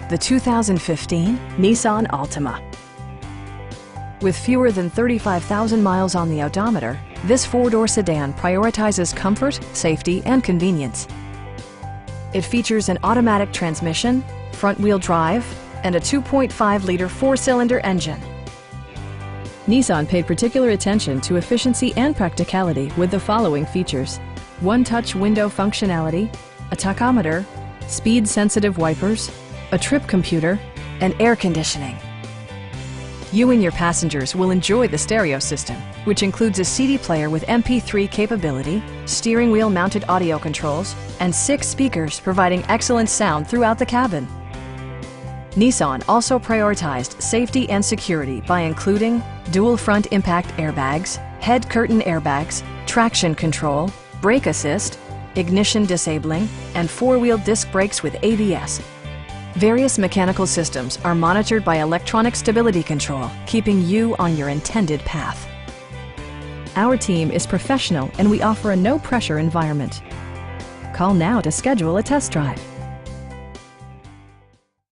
the 2015 Nissan Altima. With fewer than 35,000 miles on the odometer, this four-door sedan prioritizes comfort, safety, and convenience. It features an automatic transmission, front-wheel drive, and a 2.5-liter four-cylinder engine. Nissan paid particular attention to efficiency and practicality with the following features: one-touch window functionality, a tachometer, speed-sensitive wipers, a trip computer, and air conditioning. You and your passengers will enjoy the stereo system, which includes a CD player with MP3 capability, steering wheel mounted audio controls, and 6 speakers providing excellent sound throughout the cabin. Nissan also prioritized safety and security by including dual front impact airbags, head curtain airbags, traction control, brake assist, ignition disabling, and 4-wheel disc brakes with ABS. Various mechanical systems are monitored by electronic stability control, keeping you on your intended path. Our team is professional and we offer a no-pressure environment. Call now to schedule a test drive.